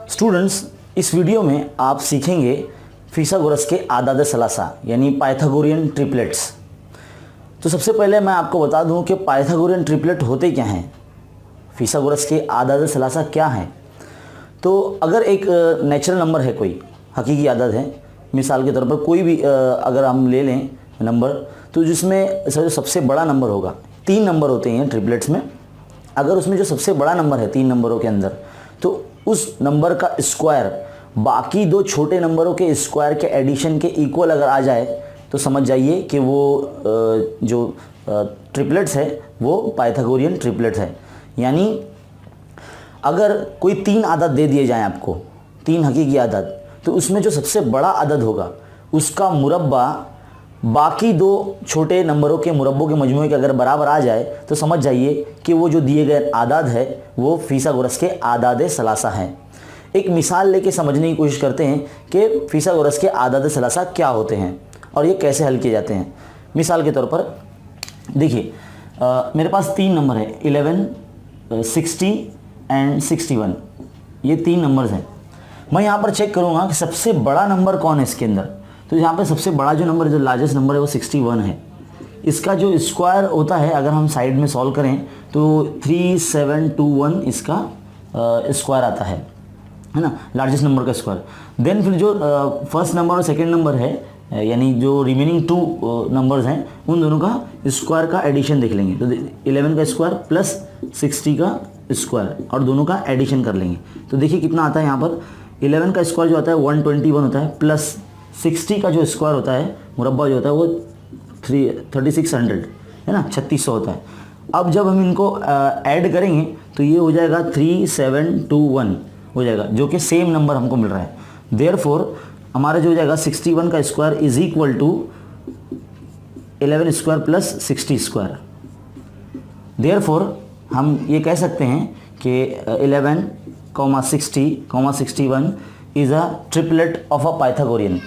Students, इस video में आप सीखेंगे फिसागोरस के आदाद सलासा यानी पाइथागोरियन ट्रिपलेट्स। तो सबसे पहले मैं आपको बता दूं कि पाइथागोरियन ट्रिपलेट होते क्या हैं, फिसागोरस के आदाद सलासा क्या हैं। तो अगर एक नेचुरल नंबर है, कोई हकीकी आदद है, मिसाल के तौर पर कोई भी अगर हम ले लें नंबर, तो जिसमें सबसे बड़ा नंबर होगा, 3 नंबर होते हैं ट्रिपलेट्स में। अगर उसमें जो सबसे बड़ा नंबर है 3 नंबरों के अंदर, तो उस नंबर का स्क्वायर बाकी 2 छोटे नंबरों के स्क्वायर के एडिशन के इक्वल अगर आ जाए तो समझ जाइए कि वो जो ट्रिपलेट्स है वो पाइथागोरियन ट्रिपलेट्स है। यानी अगर कोई 3 आदद दे दिए जाएं आपको, 3 हकीकी आदद, तो उसमें जो सबसे बड़ा आदद होगा उसका मुरब्बा बाकी 2 छोटे नंबरों के मुरब्बों के मजमूए के अगर बराबर आ जाए तो समझ जाइए कि वो जो दिए गए आदाद है वो फिसागोरस के आदाद सलासा हैं। एक मिसाल लेके समझने की कोशिश करते हैं कि फिसागोरस के आदाद सलासा क्या होते हैं और ये कैसे हल किए जाते हैं। मिसाल के तौर पर देखिए, मेरे पास 3 नंबर है, 11, 60 एंड 61। ये 3 नंबर्स हैं। मैं यहाँ पर चेक करूँगा कि सबसे बड़ा नंबर कौन है इसके अंदर। तो यहाँ पर सबसे बड़ा जो नंबर, जो लार्जेस्ट नंबर है वो 61 है। इसका जो स्क्वायर होता है, अगर हम साइड में सॉल्व करें तो 3721 इसका स्क्वायर आता है ना, लार्जेस्ट नंबर का स्क्वायर। देन फिर जो फर्स्ट नंबर और सेकंड नंबर है, यानी जो रिमेनिंग 2 नंबर्स हैं, उन दोनों का स्क्वायर का एडिशन देख लेंगे। तो 11 का स्क्वायर प्लस 60 का स्क्वायर और दोनों का एडिशन कर लेंगे। तो देखिए कितना आता है यहाँ पर। 11 का स्क्वायर जो आता है 121 होता है, प्लस 60 का जो स्क्वायर होता है, मुरब्बा जो होता है वो 3600 है ना, 3600 होता है। अब जब हम इनको ऐड करेंगे तो ये हो जाएगा 3721 हो जाएगा, जो कि सेम नंबर हमको मिल रहा है। देयरफॉर हमारा जो हो जाएगा 61 का square is equal to 11 square plus 60 square. Therefore हम ये कह सकते हैं कि 11, 60, 61 is a triplet of a Pythagorean,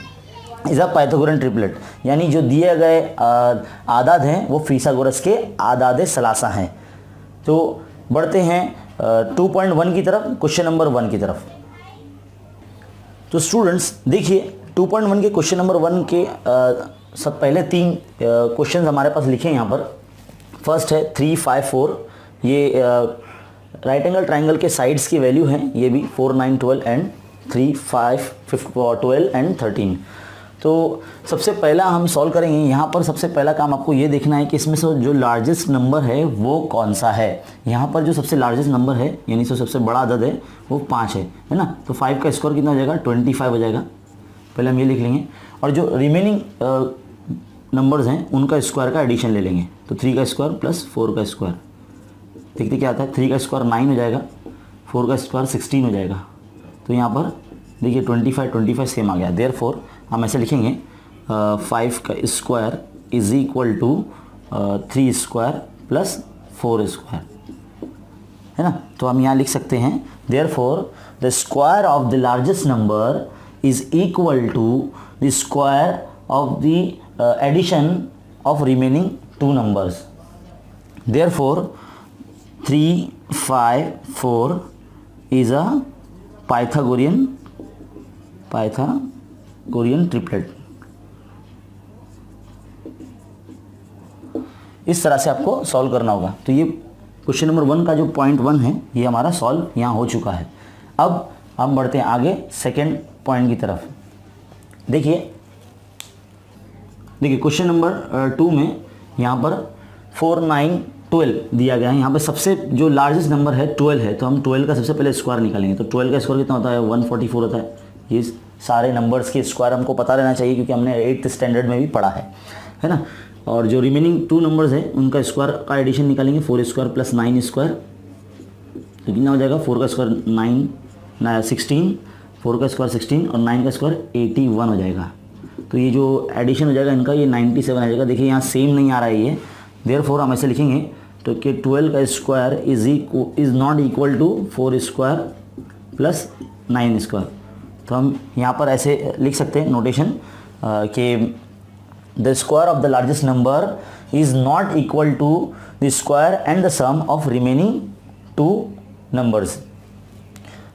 is a Pythagorean triplet. यानी जो दिए गए आदाद हैं वो फिसागोरस के आदाद सलासा हैं। तो बढ़ते हैं 2.1 की तरफ, क्वेश्चन नंबर 1 की तरफ। तो स्टूडेंट्स देखिए, 2.1 के क्वेश्चन नंबर 1 के सब पहले 3 क्वेश्चन हमारे पास लिखे हैं यहाँ पर। फर्स्ट है 3, 5, 4। ये राइट एंगल ट्राइंगल के साइड्स की वैल्यू हैं, ये भी 4, 9, 12 एंड 3, 5, 12 एंड 13। तो सबसे पहला हम सॉल्व करेंगे। यहाँ पर सबसे पहला काम आपको ये देखना है कि इसमें से जो लार्जेस्ट नंबर है वो कौन सा है। यहाँ पर जो सबसे लार्जेस्ट नंबर है, यानी सबसे बड़ा आदद है, वो 5 है ना। तो 5 का स्क्वायर कितना हो जाएगा, 25 हो जाएगा। पहले हम ये लिख लेंगे और जो रिमेनिंग नंबर्स हैं उनका स्क्वायर का एडिशन ले लेंगे। तो 3 का स्क्वायर प्लस 4 का स्क्वायर, देखते क्या आता है। 3 का स्क्वायर 9 हो जाएगा, 4 का स्क्वायर 16 हो जाएगा। तो यहाँ पर देखिए 25 सेम आ गया। देयरफॉर हम ऐसे लिखेंगे 5 का square is equal to 3 square plus 4 square, है ना। तो हम यहाँ लिख सकते हैं therefore the square of the largest number is equal to the square of the addition of remaining 2 numbers. Therefore 3, 5, 4 is a Pythagorean triplet. इस तरह से आपको सॉल्व करना होगा। तो ये क्वेश्चन नंबर 1 का जो पॉइंट 1 है ये हमारा सॉल्व यहाँ हो चुका है। अब हम बढ़ते हैं आगे सेकेंड पॉइंट की तरफ। देखिए क्वेश्चन नंबर 2 में यहाँ पर 4, 9, 12 दिया गया है। यहाँ पे सबसे जो लार्जेस्ट नंबर है 12 है, तो हम 12 का सबसे पहले स्क्वायर निकालेंगे। तो 12 का स्क्वायर कितना होता है, 144 होता है। ये सारे नंबर्स के स्क्वायर हमको पता रहना चाहिए क्योंकि हमने 8th स्टैंडर्ड में भी पढ़ा है ना। और जो रिमेनिंग 2 नंबर्स हैं उनका स्क्वायर का एडिशन निकालेंगे। 4 स्क्वायर प्लस 9 स्क्वायर, तो कितना हो जाएगा, 4 का स्क्वायर 16, 4 का स्क्वायर 16 और 9 का स्क्वायर 81 हो जाएगा। तो ये जो एडिशन हो जाएगा इनका, ये 97 आ जाएगा। देखिए यहाँ सेम नहीं आ रहा है ये। देयरफॉर हम ऐसे लिखेंगे तो कि 12 का square is not equal to 4 square plus 9 square. तो हम यहाँ पर ऐसे लिख सकते हैं नोटेशन कि the square of the largest number is not equal to the square and the sum of remaining 2 numbers,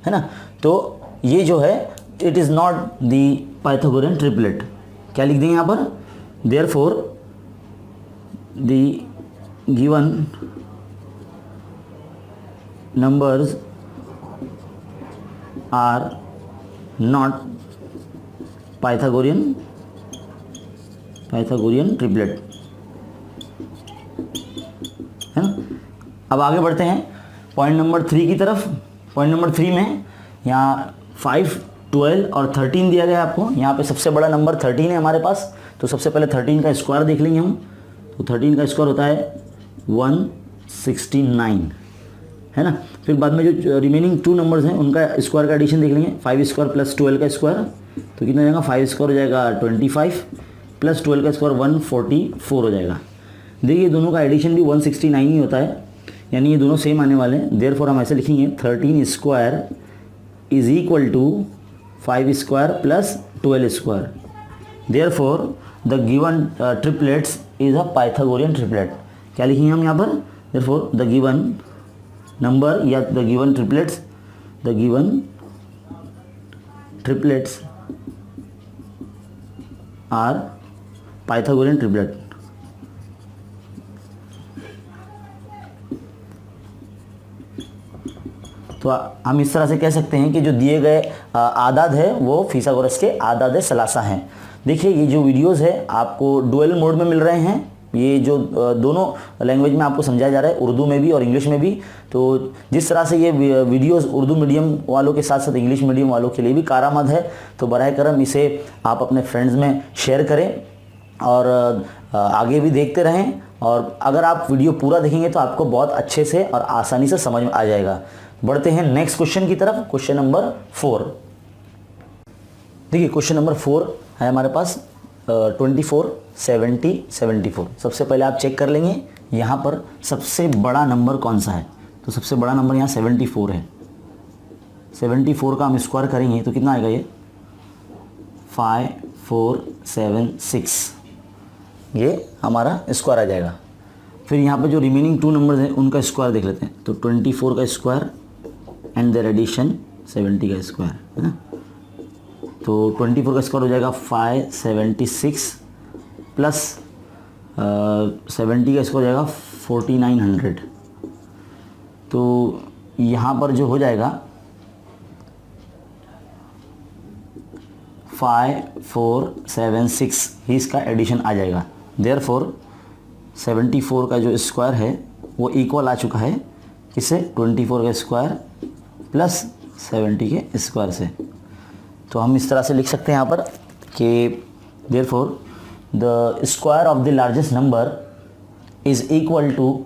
है ना। तो ये जो है it is not the Pythagorean triplet. क्या लिख देंगे यहाँ पर, therefore the given numbers are not Pythagorean triplet, है ना। अब आगे बढ़ते हैं पॉइंट नंबर 3 की तरफ। पॉइंट नंबर 3 में यहाँ 5, 12 और 13 दिया गया है आपको। यहाँ पे सबसे बड़ा नंबर 13 है हमारे पास, तो सबसे पहले 13 का स्क्वायर देख लेंगे हम। तो 13 का स्क्वायर होता है 169, है ना। फिर बाद में जो रिमेनिंग 2 नंबर्स हैं उनका स्क्वायर का एडिशन देख लेंगे। 5 स्क्वायर प्लस 12 का स्क्वायर, तो कितना हो जाएगा, 5 स्क्वायर हो जाएगा 25 प्लस 12 का स्क्वायर 144 हो जाएगा। देखिए दोनों का एडिशन भी 169 ही होता है, यानी ये दोनों सेम आने वाले हैं। देयरफॉर हम ऐसे लिखेंगे 13 square is equal to 5 square plus 12 square. Therefore the given triplets is a Pythagorean triplet. क्या लिखेंगे हम यहाँ पर, देयरफॉर द गिवन नंबर या the given triplets are Pythagorean triplet. तो हम इस तरह से कह सकते हैं कि जो दिए गए आदाद है वो फिसागोरस के आदाद सलासा हैं। देखिए ये जो वीडियोस है आपको डुअल मोड में मिल रहे हैं। ये जो दोनों लैंग्वेज में आपको समझाया जा रहा है, उर्दू में भी और इंग्लिश में भी। तो जिस तरह से ये वीडियोस उर्दू मीडियम वालों के साथ साथ इंग्लिश मीडियम वालों के लिए भी कारआमद है, तो बराए करम इसे आप अपने फ्रेंड्स में शेयर करें और आगे भी देखते रहें। और अगर आप वीडियो पूरा देखेंगे तो आपको बहुत अच्छे से और आसानी से समझ में आ जाएगा। बढ़ते हैं नेक्स्ट क्वेश्चन की तरफ, क्वेश्चन नंबर 4। देखिए क्वेश्चन नंबर 4 है हमारे पास 24, 70, 74। सबसे पहले आप चेक कर लेंगे यहाँ पर सबसे बड़ा नंबर कौन सा है। तो सबसे बड़ा नंबर यहाँ 74 है। 74 का हम स्क्वायर करेंगे तो कितना आएगा, ये 5476, ये हमारा स्क्वायर आ जाएगा। फिर यहाँ पे जो रिमेनिंग 2 नंबर्स हैं उनका स्क्वायर देख लेते हैं। तो 24 का स्क्वायर एंड देयर एडिशन 70 का स्क्वायर, है ना। तो 24 का स्क्वायर हो जाएगा 576 प्लस 70 का स्क्वायर हो जाएगा 4900। तो यहाँ पर जो हो जाएगा 5476 ही इसका एडिशन आ जाएगा। देयरफॉर 74 का जो स्क्वायर है वो इक्वल आ चुका है किससे, 24 का स्क्वायर प्लस 70 के स्क्वायर से। तो हम इस तरह से लिख सकते हैं यहाँ पर कि therefore the square of the largest number is equal to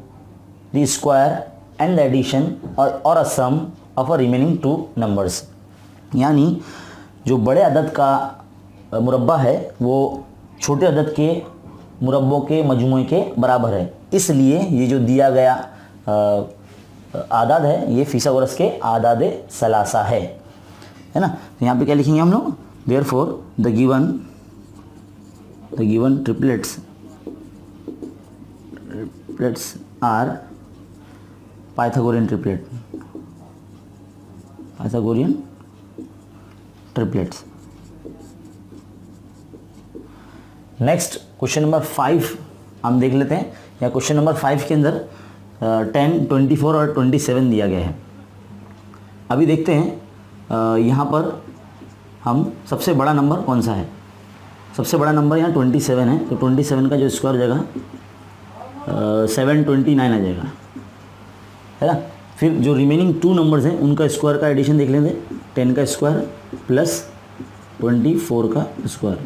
the square and the addition और a sum of a remaining 2 numbers. यानी जो बड़े अदद का मुरब्बा है वो छोटे अदद के मुरब्बों के मजमूए के बराबर है। इसलिए ये जो दिया गया आदाद है ये फिसागोरस के आदाद सलासा है ना। तो यहाँ पे क्या लिखेंगे हम लोग, therefore the given triplets are Pythagorean triplets. Next question number 5 हम देख लेते हैं। या क्वेश्चन नंबर 5 के अंदर 10, 24 और 27 दिया गया है। अभी देखते हैं यहाँ पर हम सबसे बड़ा नंबर कौन सा है। सबसे बड़ा नंबर यहाँ 27 है। तो 27 का जो स्क्वायर हो जाएगा 729 आ जाएगा, है ना। फिर जो रिमेनिंग 2 नंबर्स हैं उनका स्क्वायर का एडिशन देख लेंगे। 10 का स्क्वायर प्लस 24 का स्क्वायर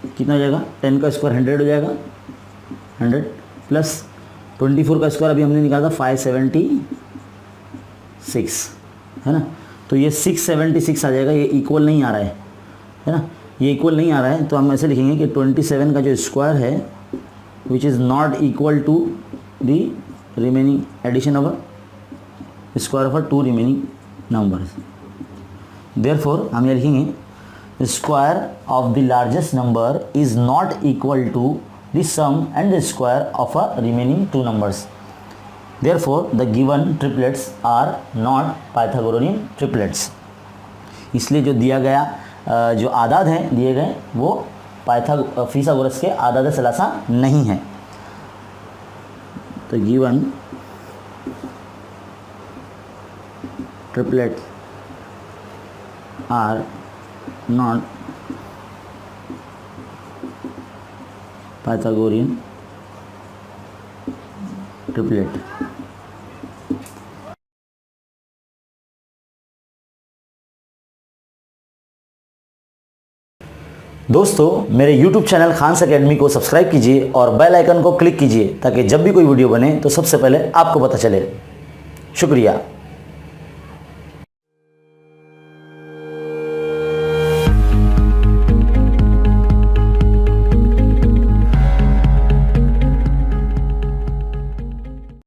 कितना हो जाएगा, 10 का स्क्वायर 100 हो जाएगा, 100 प्लस 24 का स्क्वायर अभी हमने निकाला था 576, है ना। तो ये 676 आ जाएगा। ये इक्वल नहीं आ रहा है ना, ये इक्वल नहीं आ रहा है। तो हम ऐसे लिखेंगे कि 27 का जो स्क्वायर है which is not equal to the remaining addition of square of 2 remaining numbers. Therefore हम ये लिखेंगे square of the largest number is not equal to the sum and the square of a remaining 2 numbers. Therefore, the given triplets are not Pythagorean triplets. इसलिए जो दिया गया जो आदाद हैं दिए गए वो फिसागोरस के आदाद सलासा नहीं है। तो given triplet are not Pythagorean triplet. दोस्तों मेरे YouTube चैनल खान्स एकेडमी को सब्सक्राइब कीजिए और बेल आइकन को क्लिक कीजिए ताकि जब भी कोई वीडियो बने तो सबसे पहले आपको पता चले। शुक्रिया।